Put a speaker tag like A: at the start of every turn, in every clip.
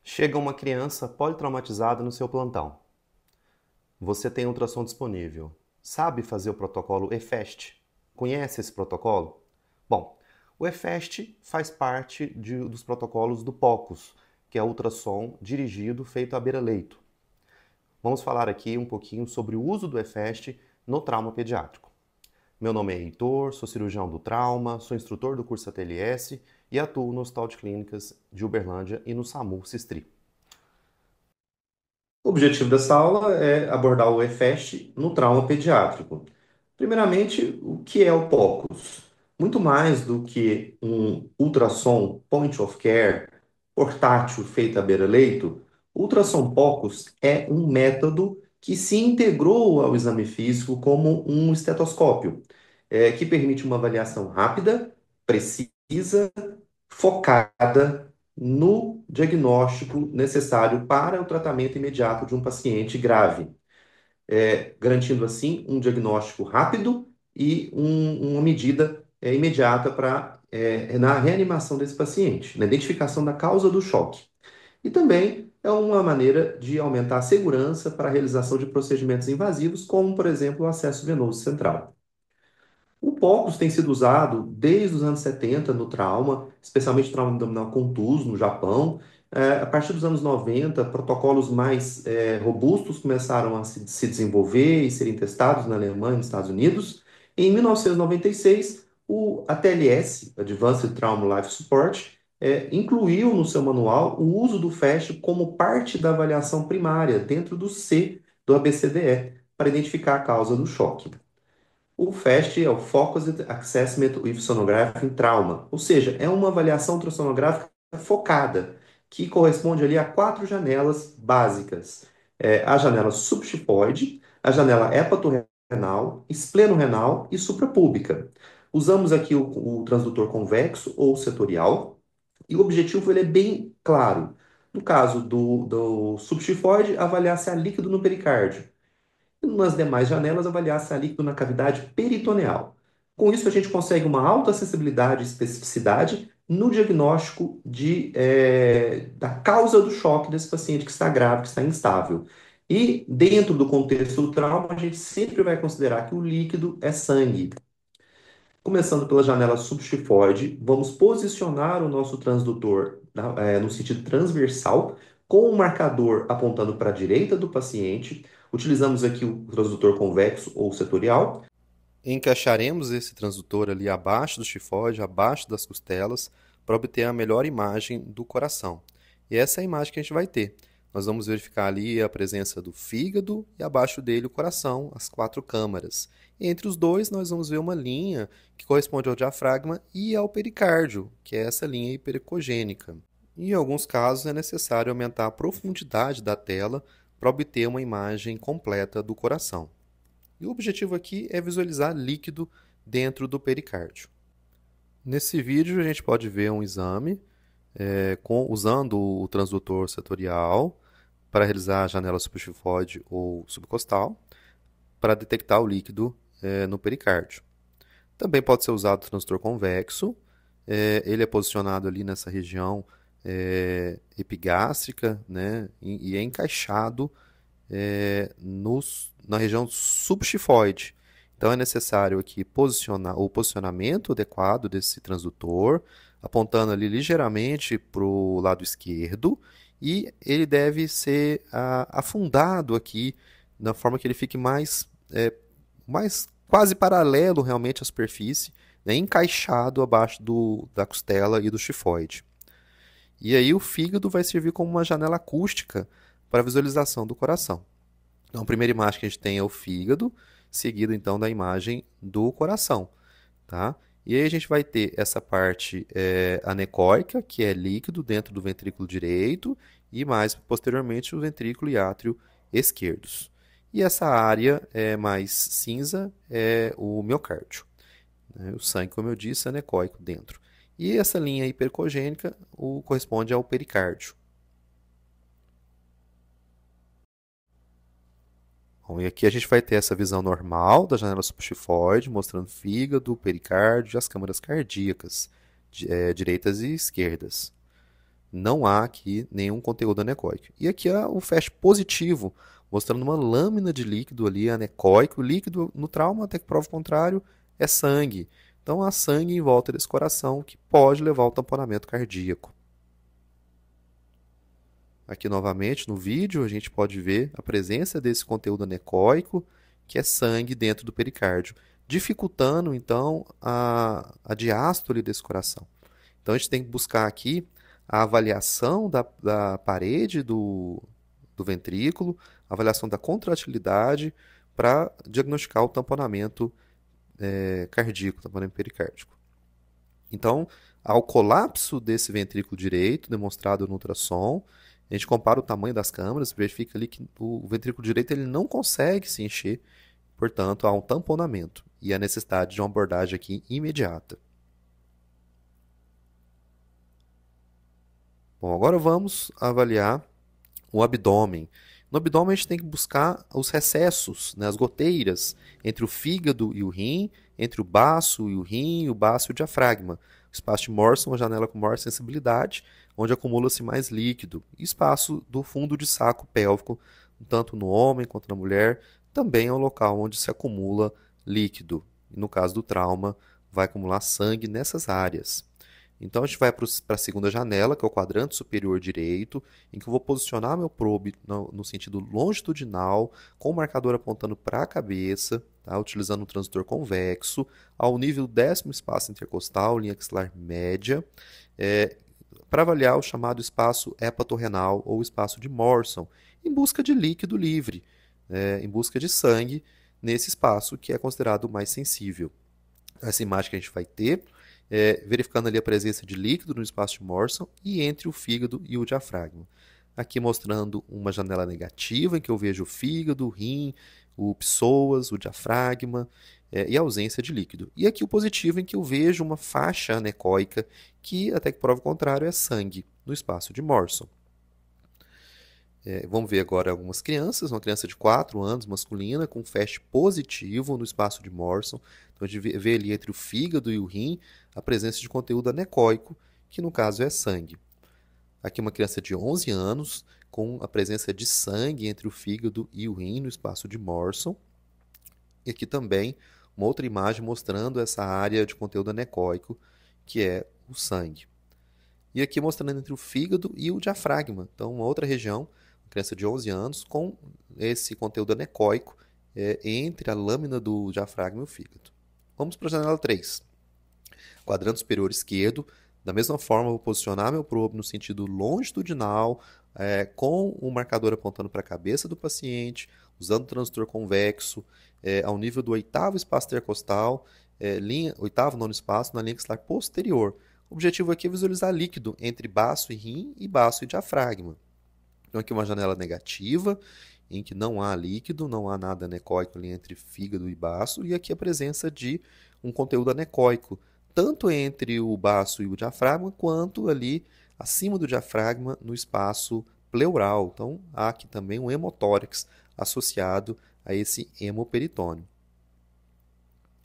A: Chega uma criança politraumatizada no seu plantão. Você tem ultrassom disponível. Sabe fazer o protocolo EFAST? Conhece esse protocolo? Bom, o EFAST faz parte dos protocolos do POCUS, que é o ultrassom dirigido feito à beira-leito. Vamos falar aqui um pouquinho sobre o uso do EFAST no trauma pediátrico. Meu nome é Heitor, sou cirurgião do trauma, sou instrutor do curso ATLS e atuo no Hospital de Clínicas de Uberlândia e no SAMU Sistri.
B: O objetivo dessa aula é abordar o EFAST no trauma pediátrico. Primeiramente, o que é o POCUS? Muito mais do que um ultrassom point of care portátil feito à beira-leito, o ultrassom POCUS é um método que se integrou ao exame físico como um estetoscópio, que permite uma avaliação rápida, precisa, focada no diagnóstico necessário para o tratamento imediato de um paciente grave, garantindo assim um diagnóstico rápido e uma medida imediata na reanimação desse paciente, na identificação da causa do choque. E também é uma maneira de aumentar a segurança para a realização de procedimentos invasivos, como, por exemplo, o acesso venoso central. O POCUS tem sido usado desde os anos 70 no trauma, especialmente trauma abdominal contuso no Japão. A partir dos anos 90, protocolos mais robustos começaram a se desenvolver e serem testados na Alemanha e nos Estados Unidos. Em 1996, o ATLS, Advanced Trauma Life Support, incluiu no seu manual o uso do FAST como parte da avaliação primária dentro do C do ABCDE, para identificar a causa do choque. O FAST é o Focused Assessment with Sonography in Trauma, ou seja, é uma avaliação ultrassonográfica focada, que corresponde ali a quatro janelas básicas. A janela subxifoide, a janela hepatorrenal, esplenorenal e suprapúbica. Usamos aqui o transdutor convexo ou setorial, e o objetivo ele é bem claro. No caso do subxifoide, avaliar se há líquido no pericárdio e nas demais janelas avaliar se há líquido na cavidade peritoneal. Com isso, a gente consegue uma alta sensibilidade e especificidade no diagnóstico da causa do choque desse paciente que está grave, que está instável. E dentro do contexto do trauma, a gente sempre vai considerar que o líquido é sangue. Começando pela janela subxifoide, vamos posicionar o nosso transdutor no sentido transversal, com o marcador apontando para a direita do paciente. Utilizamos aqui o transdutor convexo ou setorial.
A: Encaixaremos esse transdutor ali abaixo do tifóide, abaixo das costelas, para obter a melhor imagem do coração. E essa é a imagem que a gente vai ter. Nós vamos verificar ali a presença do fígado e abaixo dele o coração, as quatro câmaras. E entre os dois nós vamos ver uma linha que corresponde ao diafragma e ao pericárdio, que é essa linha hipericogênica. Em alguns casos é necessário aumentar a profundidade da tela para obter uma imagem completa do coração. E o objetivo aqui é visualizar líquido dentro do pericárdio. Nesse vídeo a gente pode ver um exame usando o transdutor setorial para realizar a janela subxifoide ou subcostal para detectar o líquido no pericárdio. Também pode ser usado o transdutor convexo, ele é posicionado ali nessa região epigástrica, né, e é encaixado na região subxifoide. Então é necessário aqui posicionar o posicionamento adequado desse transdutor, apontando ali ligeiramente para o lado esquerdo, e ele deve ser afundado aqui, na forma que ele fique mais quase paralelo realmente à superfície, né, encaixado abaixo da costela e do xifoide. E aí o fígado vai servir como uma janela acústica para a visualização do coração. Então, a primeira imagem que a gente tem é o fígado, seguido então da imagem do coração, tá? E aí a gente vai ter essa parte anecóica, que é líquido dentro do ventrículo direito, e mais posteriormente o ventrículo e átrio esquerdos. E essa área mais cinza é o miocárdio, né? O sangue, como eu disse, anecoico dentro. E essa linha hipercogênica corresponde ao pericárdio. Bom, e aqui a gente vai ter essa visão normal da janela subxifoide, mostrando fígado, pericárdio e as câmaras cardíacas, direitas e esquerdas. Não há aqui nenhum conteúdo anecoico. E aqui é o FAST positivo, mostrando uma lâmina de líquido ali anecoico. O líquido no trauma, até que prova o contrário, é sangue. Então há sangue em volta desse coração que pode levar ao tamponamento cardíaco. Aqui novamente no vídeo a gente pode ver a presença desse conteúdo anecoico, que é sangue dentro do pericárdio, dificultando então a diástole desse coração. Então a gente tem que buscar aqui a avaliação da parede do ventrículo, a avaliação da contratilidade para diagnosticar o tamponamento cardíaco, tamponamento pericárdico. Então, ao colapso desse ventrículo direito, demonstrado no ultrassom, a gente compara o tamanho das câmaras, verifica ali que o ventrículo direito ele não consegue se encher, portanto, há um tamponamento e a necessidade de uma abordagem aqui imediata. Bom, agora vamos avaliar o abdômen. No abdômen a gente tem que buscar os recessos, né, as goteiras entre o fígado e o rim, entre o baço e o rim, o baço e o diafragma. O espaço de Morson, uma janela com maior sensibilidade, onde acumula-se mais líquido. E espaço do fundo de saco pélvico, tanto no homem quanto na mulher, também é um local onde se acumula líquido. E no caso do trauma, vai acumular sangue nessas áreas. Então a gente vai para a segunda janela, que é o quadrante superior direito, em que eu vou posicionar meu probe no sentido longitudinal, com o marcador apontando para a cabeça, tá? Utilizando um transitor convexo, ao nível do 10º espaço intercostal, linha axilar média, para avaliar o chamado espaço hepatorrenal ou espaço de Morson, em busca de líquido livre, em busca de sangue nesse espaço que é considerado mais sensível. Essa imagem que a gente vai ter, verificando ali a presença de líquido no espaço de Morson e entre o fígado e o diafragma. Aqui mostrando uma janela negativa, em que eu vejo o fígado, o rim, o psoas, o diafragma e a ausência de líquido. E aqui o positivo, em que eu vejo uma faixa anecoica, que, até que prova o contrário, é sangue no espaço de Morson. Vamos ver agora algumas crianças. Uma criança de 4 anos, masculina, com FAST positivo no espaço de Morson. Então a gente vê ali entre o fígado e o rim a presença de conteúdo anecoico, que no caso é sangue. Aqui uma criança de 11 anos, com a presença de sangue entre o fígado e o rim no espaço de Morson. E aqui também uma outra imagem mostrando essa área de conteúdo anecoico, que é o sangue. E aqui mostrando entre o fígado e o diafragma. Então, uma outra região, uma criança de 11 anos, com esse conteúdo anecoico entre a lâmina do diafragma e o fígado. Vamos para a janela 3. Quadrante superior esquerdo. Da mesma forma, eu vou posicionar meu probe no sentido longitudinal, com o marcador apontando para a cabeça do paciente, usando o transitor convexo, ao nível do 8º espaço intercostal, 8º, 9º espaço, na linha axilar posterior. O objetivo aqui é visualizar líquido entre baço e rim e baço e diafragma. Então aqui uma janela negativa, em que não há líquido, não há nada anecoico ali entre fígado e baço, e aqui a presença de um conteúdo anecoico, tanto entre o baço e o diafragma, quanto ali acima do diafragma no espaço pleural. Então há aqui também um hemotórax associado a esse hemoperitônio.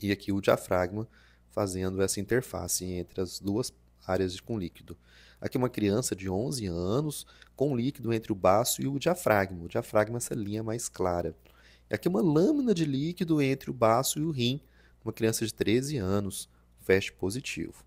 A: E aqui o diafragma fazendo essa interface entre as duas áreas com líquido. Aqui uma criança de 11 anos com líquido entre o baço e o diafragma. O diafragma é essa linha mais clara. E aqui uma lâmina de líquido entre o baço e o rim. Uma criança de 13 anos, FAST positivo.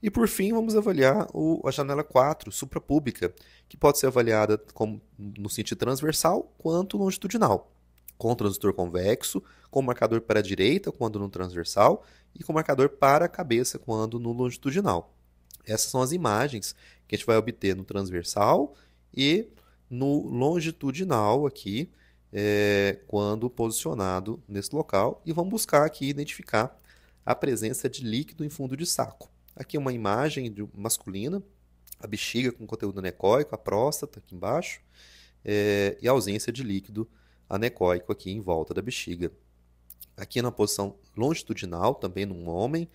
A: E por fim, vamos avaliar a janela 4, suprapúbica, que pode ser avaliada no sentido transversal quanto longitudinal, com transitor convexo, com marcador para a direita quando no transversal e com marcador para a cabeça quando no longitudinal. Essas são as imagens que a gente vai obter no transversal e no longitudinal aqui, quando posicionado nesse local. E vamos buscar aqui identificar a presença de líquido em fundo de saco. Aqui uma imagem masculina, a bexiga com conteúdo anecoico, a próstata aqui embaixo, e a ausência de líquido anecoico aqui em volta da bexiga. Aqui na posição longitudinal, também num homem,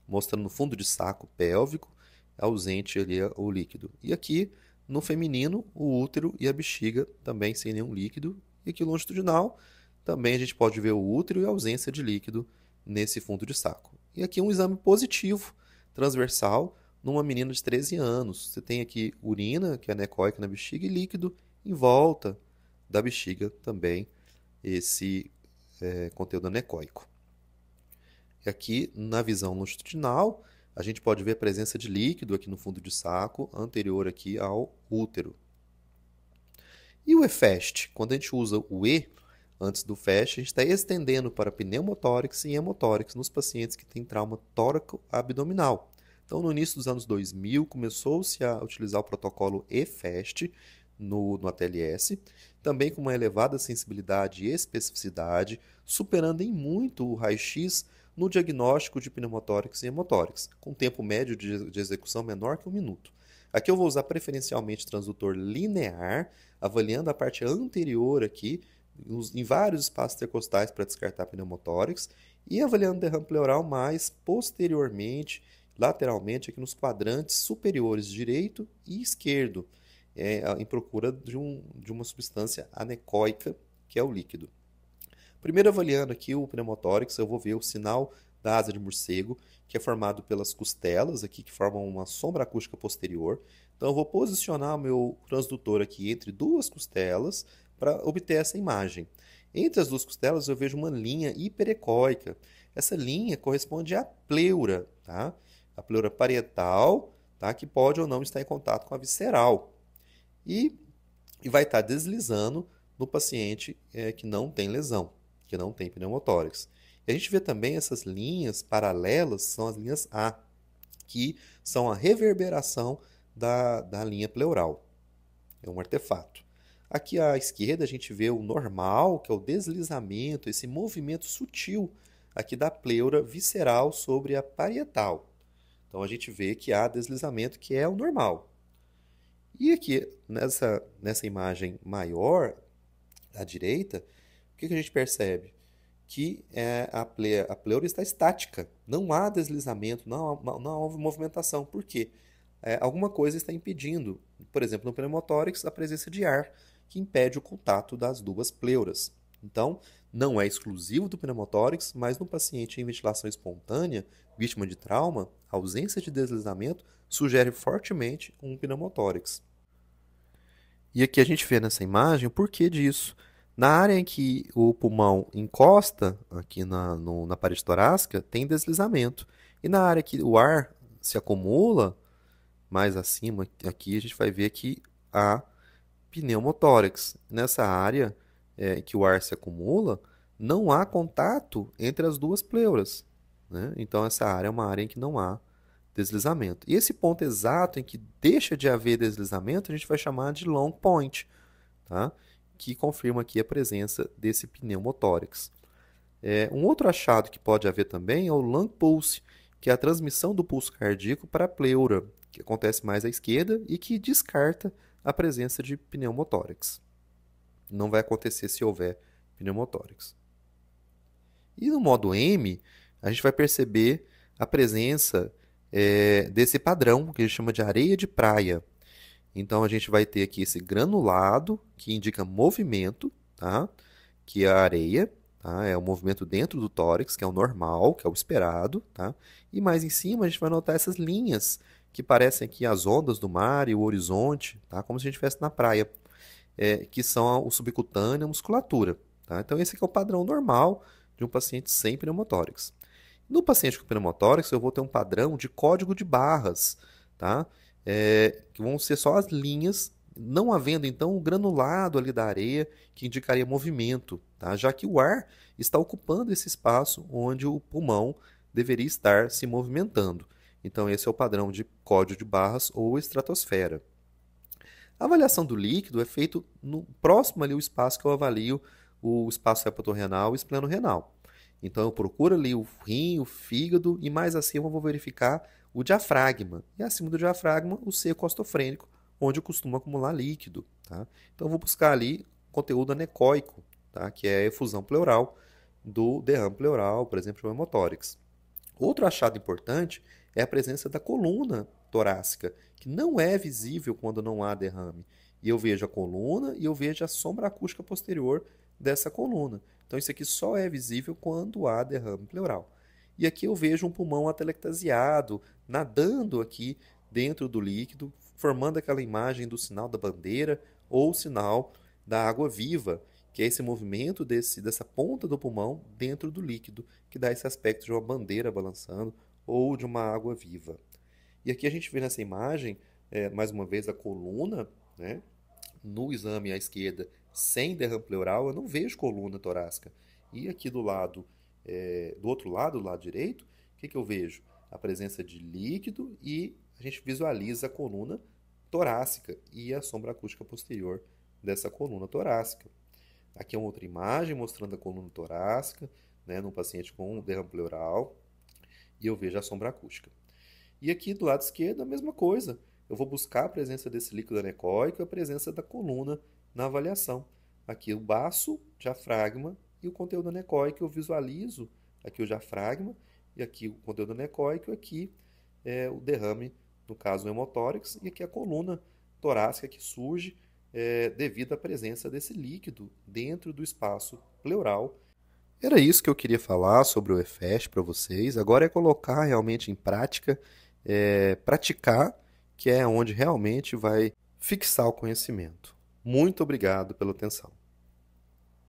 A: mostrando no fundo de saco pélvico, ausente ali o líquido. E aqui no feminino, o útero e a bexiga também sem nenhum líquido. E aqui longitudinal, também a gente pode ver o útero e a ausência de líquido nesse fundo de saco. E aqui um exame positivo, transversal, numa menina de 13 anos. Você tem aqui urina, que é anecoica na bexiga, e líquido em volta da bexiga também, esse conteúdo anecoico. E aqui, na visão longitudinal, a gente pode ver a presença de líquido aqui no fundo de saco, anterior aqui ao útero. E o EFAST? Quando a gente usa o E antes do FAST, a gente está estendendo para pneumotórax e hemotórax nos pacientes que têm trauma tóraco-abdominal. Então, no início dos anos 2000, começou-se a utilizar o protocolo EFAST no ATLS, também com uma elevada sensibilidade e especificidade, superando em muito o raio-x no diagnóstico de pneumotórax e hemotórax, com tempo médio de execução menor que 1 minuto. Aqui eu vou usar preferencialmente transdutor linear, avaliando a parte anterior aqui, em vários espaços intercostais para descartar pneumotórax, e avaliando derrame pleural mais posteriormente, lateralmente, aqui nos quadrantes superiores direito e esquerdo, em procura de uma substância anecoica, que é o líquido. Primeiro, avaliando aqui o pneumotórax, eu vou ver o sinal da asa de morcego, que é formado pelas costelas aqui, que formam uma sombra acústica posterior. Então, eu vou posicionar o meu transdutor aqui entre duas costelas para obter essa imagem. Entre as duas costelas, eu vejo uma linha hiperecóica. Essa linha corresponde à pleura, tá? A pleura parietal, tá? Que pode ou não estar em contato com a visceral. E vai estar deslizando no paciente que não tem lesão, que não tem pneumotórax. E a gente vê também essas linhas paralelas, são as linhas A, que são a reverberação da linha pleural. É um artefato. Aqui à esquerda a gente vê o normal, que é o deslizamento, esse movimento sutil aqui da pleura visceral sobre a parietal. Então a gente vê que há deslizamento, que é o normal. E aqui, nessa imagem maior, à direita, o que a gente percebe? Que a pleura está estática, não há deslizamento, não há movimentação. Por quê? Alguma coisa está impedindo, por exemplo, no pneumotórax, a presença de ar, que impede o contato das duas pleuras. Então, não é exclusivo do pneumotórax, mas no paciente em ventilação espontânea, vítima de trauma, a ausência de deslizamento sugere fortemente um pneumotórax. E aqui a gente vê nessa imagem o porquê disso. Na área em que o pulmão encosta, aqui na parede torácica, tem deslizamento. E na área que o ar se acumula, mais acima, aqui a gente vai ver que há pneumotórax. Nessa área em que o ar se acumula, não há contato entre as duas pleuras, né? Então essa área é uma área em que não há deslizamento. E esse ponto exato em que deixa de haver deslizamento, a gente vai chamar de long point, tá? Que confirma aqui a presença desse pneumotórax. Um outro achado que pode haver também é o lung pulse, que é a transmissão do pulso cardíaco para a pleura, que acontece mais à esquerda e que descarta a presença de pneumotórax. Não vai acontecer se houver pneumotórax. E no modo M, a gente vai perceber a presença desse padrão, que a gente chama de areia de praia. Então, a gente vai ter aqui esse granulado, que indica movimento, tá? Que é a areia, tá? É o movimento dentro do tórax, que é o normal, que é o esperado, tá? E mais em cima, a gente vai notar essas linhas, que parecem aqui as ondas do mar e o horizonte, tá? Como se a gente estivesse na praia, que são o subcutâneo e a musculatura, tá? Então, esse aqui é o padrão normal de um paciente sem pneumotórax. No paciente com pneumotórax, eu vou ter um padrão de código de barras, tá? Que vão ser só as linhas, não havendo então o granulado ali da areia que indicaria movimento, tá? Já que o ar está ocupando esse espaço onde o pulmão deveria estar se movimentando. Então esse é o padrão de código de barras ou estratosfera. A avaliação do líquido é feito no próximo ali o espaço que eu avalio o espaço hepatorrenal e espleno-renal. Então eu procuro ali o rim, o fígado e mais acima eu vou verificar o diafragma. E acima do diafragma, o seco ostofrênico, onde eu costumo acumular líquido, tá? Então eu vou buscar ali conteúdo anecoico, tá? Que é a efusão pleural do derrame pleural, por exemplo, o hemotórax. Outro achado importante é a presença da coluna torácica, que não é visível quando não há derrame. E eu vejo a coluna e eu vejo a sombra acústica posterior dessa coluna. Então isso aqui só é visível quando há derrame pleural. E aqui eu vejo um pulmão atelectasiado nadando aqui dentro do líquido, formando aquela imagem do sinal da bandeira ou sinal da água viva, que é esse movimento dessa ponta do pulmão dentro do líquido, que dá esse aspecto de uma bandeira balançando ou de uma água viva. E aqui a gente vê nessa imagem, mais uma vez, a coluna, né? No exame à esquerda, sem derrame pleural, eu não vejo coluna torácica. E aqui do outro lado, do lado direito, o que eu vejo? A presença de líquido e a gente visualiza a coluna torácica e a sombra acústica posterior dessa coluna torácica. Aqui é uma outra imagem mostrando a coluna torácica, né, num paciente com derrame pleural, e eu vejo a sombra acústica. E aqui do lado esquerdo a mesma coisa. Eu vou buscar a presença desse líquido anecoico e a presença da coluna na avaliação. Aqui o baço, diafragma e o conteúdo anecoico. Eu visualizo aqui o diafragma e aqui o conteúdo anecoico, aqui o derrame, no caso o hemotórax, e aqui a coluna torácica que surge devido à presença desse líquido dentro do espaço pleural. Era isso que eu queria falar sobre o EFEST para vocês. Agora é colocar realmente em prática, praticar, que é onde realmente vai fixar o conhecimento. Muito obrigado pela atenção.